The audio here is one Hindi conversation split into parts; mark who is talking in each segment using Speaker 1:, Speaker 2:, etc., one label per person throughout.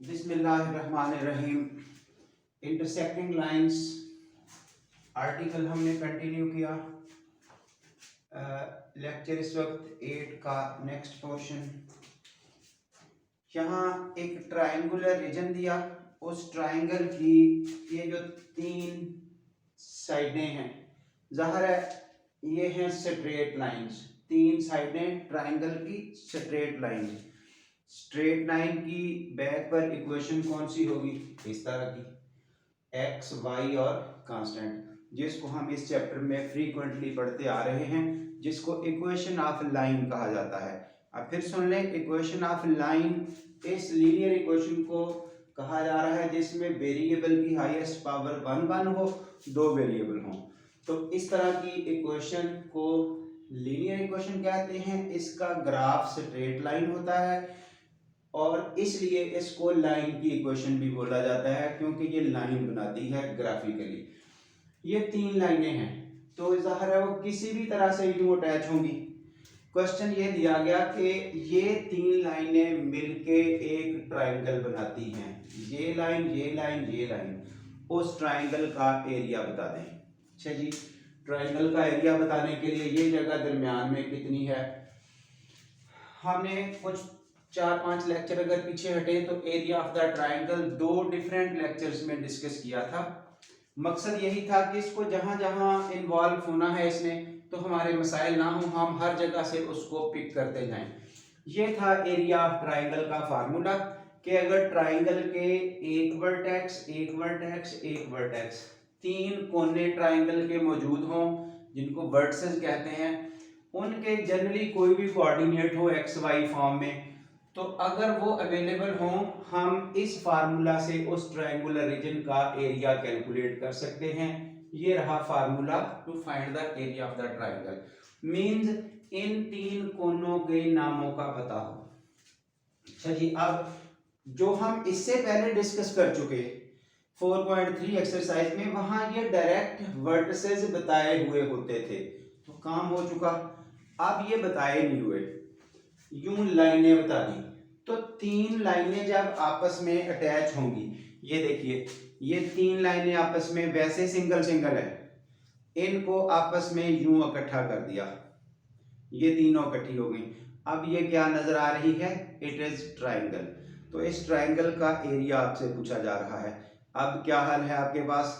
Speaker 1: बिस्मिल्लाहिर्रहमानिर्रहीम। इंटरसेक्टिंग लाइंस आर्टिकल हमने कंटिन्यू किया। लेक्चर इस वक्त 8 का नेक्स्ट पोर्शन। यहाँ एक ट्रायंगुलर रीजन दिया, उस ट्रायंगल की ये जो 3 साइडें हैं, ज़ाहिर है ये हैं स्ट्रेट लाइंस। 3 साइडें ट्रायंगल की स्ट्रेट लाइन। स्ट्रेट लाइन की बैक पर इक्वेशन कौन सी होगी? इस तरह की, एक्स वाई और कांस्टेंट, जिसको हम इस चैप्टर में फ्रीक्वेंटली पढ़ते आ रहे हैं, जिसको इक्वेशन ऑफ लाइन कहा जाता है। अब फिर सुन लें, इक्वेशन ऑफ लाइन इस लीनियर इक्वेशन को कहा जा रहा है जिसमें वेरिएबल की हाईएस्ट पावर 1 हो, 2 वेरिएबल हो। तो इस तरह की इक्वेशन को लीनियर इक्वेशन कहते हैं। इसका ग्राफ स्ट्रेट लाइन होता है और इसलिए इसको लाइन की इक्वेशन भी बोला जाता है, क्योंकि ये लाइन बनाती है ग्राफिकली। ये 3 लाइनें हैं, तो ज़ाहिर है वो किसी भी तरह से यूं अटैच होंगी। क्वेश्चन ये दिया गया कि ये 3 लाइनें मिलके एक ट्रायंगल बनाती हैं। ये लाइन, ये लाइन, ये लाइन, उस ट्रायंगल का एरिया बता दें। अच्छा जी, ट्रायंगल का एरिया बताने के लिए ये जगह दरमियान में कितनी है, हमने कुछ 4-5 लेक्चर अगर पीछे हटे तो area of the triangle 2 different lectures में डिस्कस किया था। मकसद यही था कि इसको जहां जहां इन्वॉल्व होना है इसने, तो हमारे मसाइल ना हो, हम हर जगह से उसको पिक करते जाएं। ये था एरिया ऑफ ट्रायंगल का फार्मूला कि अगर ट्रायंगल के एक वर्टेक्स, एक वर्टेक्स, एक वर्टेक्स, 3 कोने ट्रायंगल के मौजूद हों, जिनको वर्टिसेस कहते हैं, उनके जनरली कोई भी कोऑर्डिनेट हो एक्स वाई फॉर्म में, तो अगर वो अवेलेबल हों, हम इस फार्मूला से उस ट्रायंगुलर रीजन का एरिया कैलकुलेट कर सकते हैं। ये रहा formula to find the area of the triangle. Means इन 3 कोनों के नामों का पता हो। अच्छा जी, अब जो हम इससे पहले डिस्कस कर चुके 4.3 एक्सरसाइज में, वहां ये डायरेक्ट वर्टिसेस बताए हुए होते थे, तो काम हो चुका। अब ये बताए नहीं हुए, यूं लाइनें बता दी। तो 3 लाइनें जब आपस में अटैच होंगी, ये देखिए ये 3 लाइनें आपस में वैसे सिंगल सिंगल है, इनको आपस में यूं इकट्ठा कर दिया, ये तीनों इकट्ठी हो गई। अब ये क्या नजर आ रही है? It is triangle. तो इस ट्रायंगल का एरिया आपसे पूछा जा रहा है। अब क्या हल है आपके पास?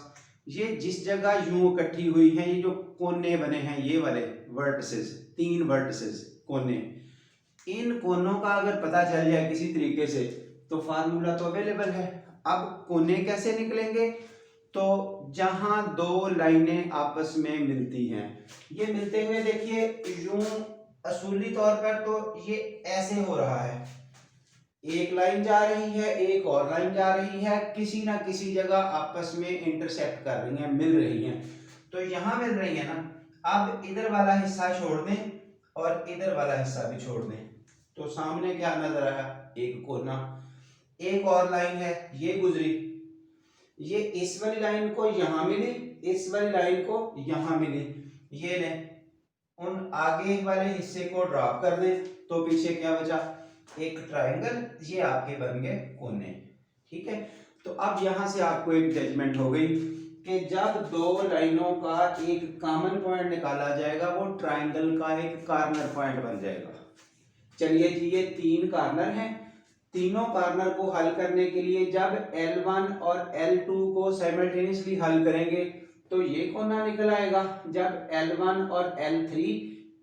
Speaker 1: ये जिस जगह यूं इकट्ठी हुई है, ये जो कोने बने हैं, ये वाले वर्टिसेस, 3 वर्टिसेस कोने, इन कोनों का अगर पता चल जाए किसी तरीके से, तो फार्मूला तो अवेलेबल है। अब कोने कैसे निकलेंगे? तो जहां 2 लाइनें आपस में मिलती हैं, ये मिलते हुए देखिए यूं असूली तौर पर तो ये ऐसे हो रहा है, एक लाइन जा रही है, एक और लाइन जा रही है, किसी ना किसी जगह आपस में इंटरसेक्ट कर रही हैं, मिल रही हैं। तो यहां मिल रही है ना, अब इधर वाला हिस्सा छोड़ दें और इधर वाला हिस्सा भी छोड़ दें, तो सामने क्या नजर आया? एक कोना। एक और लाइन है, ये गुजरी, ये इस वाली लाइन को यहां मिली, इस वाली लाइन को यहां मिली, ये ले, उन आगे वाले हिस्से को ड्रॉप कर दें, तो पीछे क्या बचा? एक ट्रायंगल। ये आपके बन गए कोने। ठीक है, तो अब यहां से आपको एक जजमेंट हो गई कि जब 2 लाइनों का एक कॉमन पॉइंट निकाला जाएगा, वो ट्रायंगल का एक कॉर्नर पॉइंट बन जाएगा। चलिए जी, ये 3 कॉर्नर हैं, तीनों कॉर्नर को हल करने के लिए जब L1 और L2 को साइमल्टेनियसली हल करेंगे, तो ये कोना निकल आएगा। जब L1 और L3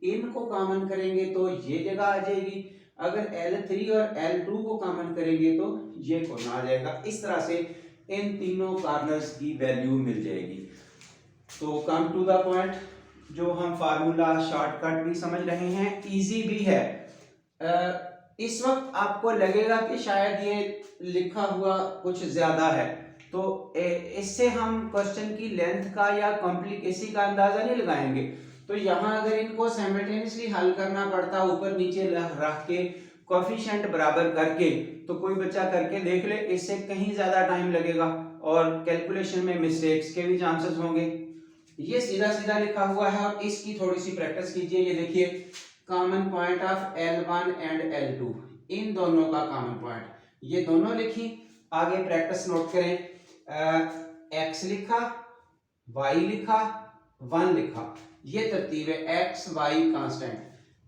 Speaker 1: इनको कॉमन करेंगे तो ये जगह आ जाएगी। अगर L3 और L2 को कॉमन करेंगे तो ये कोना आ जाएगा। इस तरह से इन तीनों कॉर्नर्स की वैल्यू मिल जाएगी। तो कम टू द पॉइंट, जो हम फार्मूला शॉर्टकट भी समझ रहे हैं, इजी भी है। इस वक्त आपको लगेगा कि शायद ये लिखा हुआ कुछ ज्यादा है, तो इससे हम क्वेश्चन की लेंथ का या कॉम्प्लिकेसी का अंदाजा नहीं लगाएंगे। तो यहाँ अगर इनको साइमल्टेनियसली हल करना पड़ता ऊपर नीचे रख के, कोएफिशिएंट बराबर करके, तो कोई बच्चा करके देख ले, इससे कहीं ज्यादा टाइम लगेगा और कैलकुलेशन में मिस्टेक्स के भी चांसेस होंगे। ये सीधा सीधा लिखा हुआ है और इसकी थोड़ी सी प्रैक्टिस कीजिए। ये देखिए, common point of L1 and L2, इन दोनों का कॉमन पॉइंट, ये दोनों लिखी। आगे प्रैक्टिस नोट करें, एक्स लिखा, वाई लिखा, 1 लिखा, ये तरतीब है। एक्स वाई कांस्टेंट,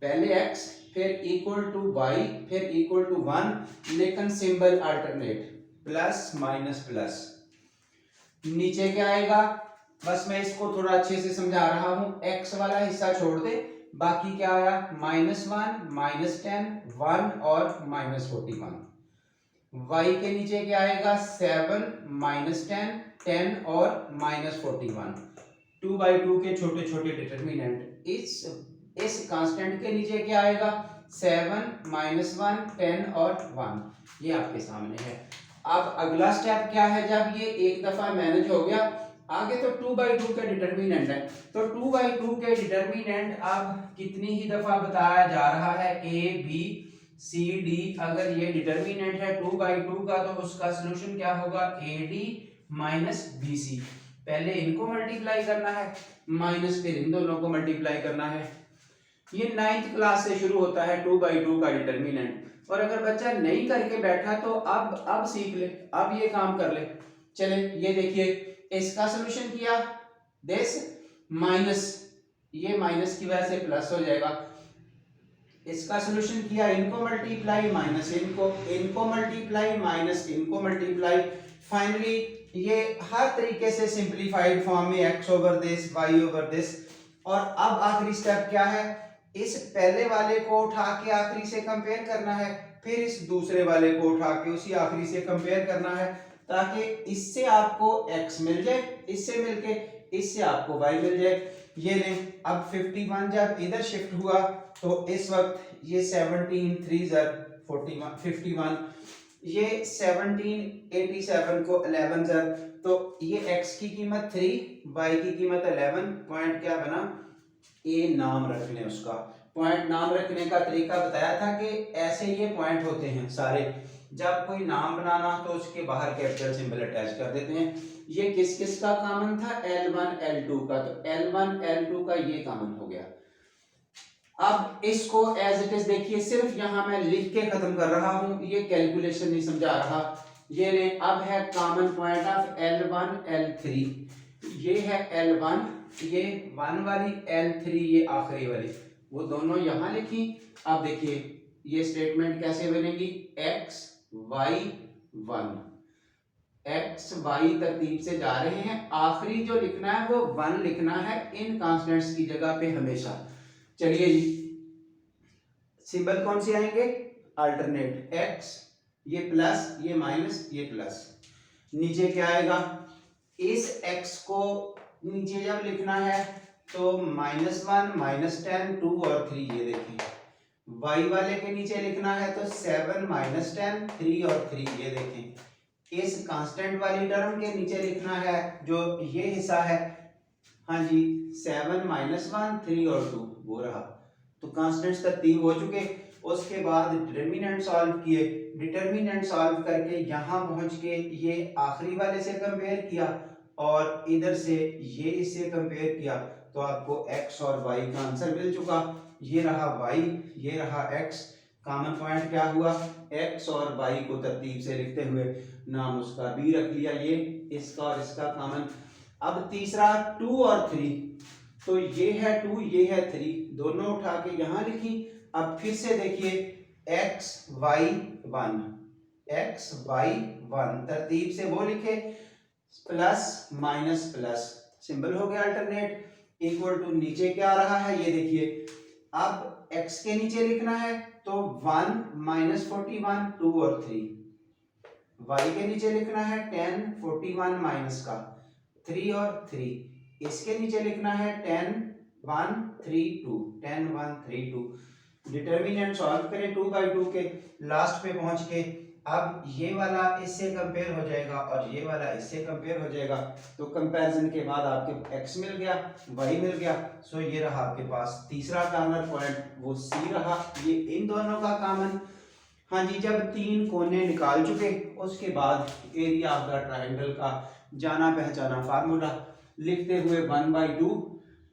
Speaker 1: पहले एक्स फिर इक्वल टू वाई फिर इक्वल टू 1, लेकिन symbol alternate, plus minus plus. नीचे क्या आएगा, बस मैं इसको थोड़ा अच्छे से समझा रहा हूं, एक्स वाला हिस्सा छोड़ दे, बाकी क्या आया, -1 -10 1 और -41। y के नीचे क्या आएगा, 7 -10 10 और -41। 2/2 के छोटे छोटे डिटरमिनेंट। इस कांस्टेंट के नीचे क्या आएगा, 7 -1 10 और 1, ये आपके सामने है। अब अगला स्टेप क्या है, जब ये एक दफा मैनेज हो गया, आगे तो 2/2 के डिटरमिनेंट है, तो 2/2 के डिटरमिनेंट अब कितनी ही दफा बताया जा रहा है, ए बी सी डी, अगर ये डिटरमिनेंट है 2/2 का तो उसका सोल्यूशन क्या होगा, A D minus B C. पहले इनको मल्टीप्लाई करना है, माइनस फिर इन दोनों को मल्टीप्लाई करना है। ये 9th क्लास से शुरू होता है 2/2 का डिटरमिनेंट, और अगर बच्चा नहीं करके बैठा तो अब सीख ले, अब ये काम कर ले। चले ये देखिए, इसका सोल्यूशन किया, दिस माइनस, ये माइनस की वजह से प्लस हो जाएगा। इसका सोल्यूशन किया, इनको मल्टीप्लाई माइनस इनको मल्टीप्लाई माइनस इनको मल्टीप्लाई, फाइनली ये हर तरीके से सिंपलीफाइड फॉर्म में x over this y over this. और अब आखिरी स्टेप क्या है, इस पहले वाले को उठा के आखिरी से कंपेयर करना है, फिर इस दूसरे वाले को उठा के उसी आखिरी से कंपेयर करना है, ताकि इससे आपको x मिल जाए, इससे मिलके इससे आपको y मिल जाए। ये लें, अब 51 जब इधर शिफ्ट हुआ तो इस वक्त ये 17 3 41 51, ये 17 87 को 11 जर, तो ये x की कीमत 3 y की कीमत 11, पॉइंट क्या बना, ए नाम रख लें उसका। पॉइंट नाम रखने का तरीका बताया था कि ऐसे ये पॉइंट होते हैं सारे, जब कोई नाम बनाना तो उसके बाहर कैपिटल सिंबल अटैच कर देते हैं। ये किस किस का कॉमन था, L1 L2 का, तो L1 L2 का ये कॉमन हो गया। अब इसको एज इट इज देखिए, सिर्फ यहां मैं लिख के खत्म कर रहा हूं, ये कैलकुलेशन नहीं समझा रहा। ये ले, अब है common point of L1 L3, ये है L1, ये 1 वाली, L3 ये आखिरी वाली, वो दोनों यहां लिखी। अब देखिए ये स्टेटमेंट कैसे बनेगी, x y 1, x y तरतीब से जा रहे हैं, आखिरी जो लिखना है वो 1 लिखना है इन कांस्टेंट्स की जगह पे हमेशा। चलिए जी, सिंबल कौन से आएंगे, अल्टरनेट, x ये प्लस ये माइनस ये प्लस। नीचे क्या आएगा, इस x को नीचे जब लिखना है तो -1 -10 2 और 3, ये देखिए। y वाले के नीचे लिखना है तो 7 -10 3 और 3, ये देखें। इस कांस्टेंट वाली टर्म के नीचे लिखना है जो ये हिस्सा है, हाँ जी, 7 -1 3 और 2, वो रहा। तो कांस्टेंट्स तरतीब हो चुके। उसके बाद डिटरमिनेंट सॉल्व किए, डिटरमिनेंट सॉल्व करके यहाँ पहुंच के ये आखिरी वाले से कंपेयर किया और इधर से ये इससे कंपेयर किया, तो आपको x और y का आंसर मिल चुका। ये रहा y, ये रहा x, कॉमन पॉइंट क्या हुआ, x और y को तरतीब से लिखते हुए नाम उसका b रख लिया, ये इसका और इसका कॉमन। अब तीसरा 2 और 3, तो ये है 2 ये है 3, दोनों उठा के यहाँ लिखी। अब फिर से देखिए, x y 1 तरतीब से वो लिखे, प्लस माइनस प्लस, सिंबल हो गया अल्टरनेट, इक्वल टू नीचे क्या आ रहा है, ये देखिए। अब x के नीचे लिखना है तो 1 -41 2 और 3, y के नीचे लिखना है 10 41 माइनस का 3 और 3, इसके नीचे लिखना है 10 1 3 2 10 1 3 2। डिटरमिनेंट सॉल्व करें 2/2 के, लास्ट पे पहुंच के अब ये वाला इससे कंपेयर हो जाएगा और ये वाला इससे कंपेयर हो जाएगा, तो कंपैरिजन के बाद आपके x मिल गया y मिल गया। सो ये रहा आपके पास तीसरा कॉर्नर पॉइंट, वो C रहा, ये इन दोनों का कॉमन। हाँ जी, जब 3 कोने निकाल चुके उसके बाद एरिया ऑफ द ट्रायंगल का जाना पहचाना फार्मूला लिखते हुए 1/2,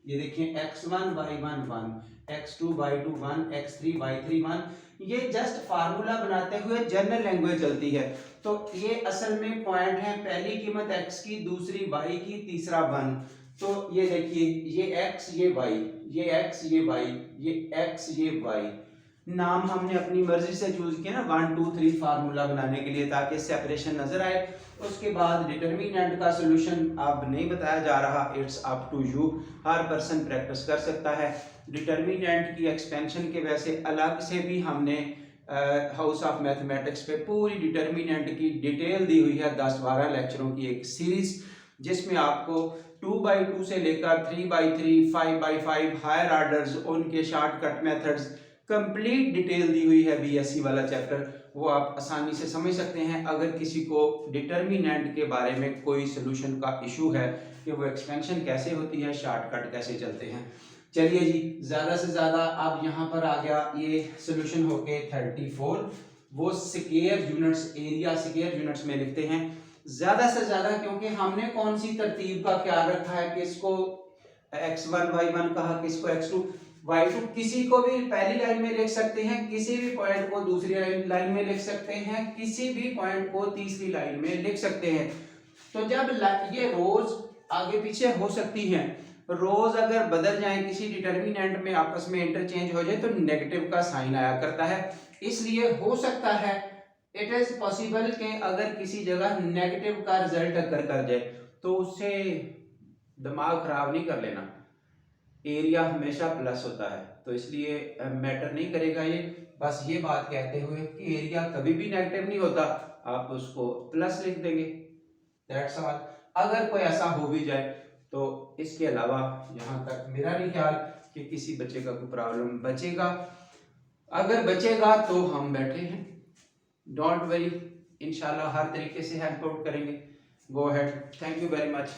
Speaker 1: ये देखिए x1 y1 1, x2 y2 1, x3 y3 1, ये जस्ट फार्मूला बनाते हुए जनरल लैंग्वेज चलती है। तो ये असल में पॉइंट है, पहली कीमत x की, दूसरी y की, तीसरा 1। तो ये देखिए, ये x ये y, ये x ये y, ये x ये y। नाम हमने अपनी मर्जी से चूज किया ना 1 2 3 फार्मूला बनाने के लिए, ताकि सेपरेशन नजर आए। उसके बाद डिटर्मिनेंट का सॉल्यूशन अब नहीं बताया जा रहा, इट्स अप टू यू, हर पर्सन प्रैक्टिस कर सकता है। डिटर्मिनेंट की एक्सपेंशन के वैसे अलग से भी हमने हाउस ऑफ मैथमेटिक्स पे पूरी डिटर्मिनेंट की डिटेल दी हुई है, 10-12 लेक्चरों की एक सीरीज, जिसमें आपको 2x2 से लेकर 3x3, 5x5 हायर ऑर्डर्स, उनके शॉर्टकट मेथड्स, कंप्लीट डिटेल दी हुई है। बीएससी वाला चैप्टर वो आप आसानी से समझ सकते हैं। अगर किसी को डिटर्मिनेंट के बारे में कोई सोल्यूशन का इशू है कि वो एक्सपेंशन कैसे होती है, शॉर्टकट कैसे चलते हैं। चलिए जी, ज्यादा से ज्यादा अब यहाँ पर आ गया ये सोल्यूशन होके 34। वो square units, area square units में लिखते हैं ज्यादा से ज्यादा, क्योंकि हमने कौन सी तरतीब का ख्याल रखा है, किसको x1 y1 कहा, किसको x2 y2। किसी को भी पहली लाइन में लिख सकते हैं, किसी भी पॉइंट को दूसरी लाइन में लिख सकते हैं, किसी भी पॉइंट को तीसरी लाइन में लिख सकते हैं। तो जब ये रोज आगे पीछे हो सकती हैं, रोज अगर बदल जाए किसी डिटर्मिनेंट में, आपस में इंटरचेंज हो जाए, तो नेगेटिव का साइन आया करता है। इसलिए हो सकता है, इट इज पॉसिबल कि अगर किसी जगह नेगेटिव का रिजल्ट अगर कर जाए तो उससे दिमाग खराब नहीं कर लेना, एरिया हमेशा प्लस होता है, तो इसलिए मैटर नहीं करेगा ये। बस ये बात कहते हुए कि एरिया कभी भी नेगेटिव नहीं होता, आप उसको प्लस लिख देंगे, दैट्स ऑल। अगर कोई ऐसा हो भी जाए तो इसके अलावा यहाँ तक मेरा नहीं ख्याल कि किसी बच्चे का कोई प्रॉब्लम बचेगा। अगर बचेगा तो हम बैठे हैं, डोंट वरी, इंशाल्लाह हर तरीके से हेल्प आउट करेंगे। Go ahead, thank you very much.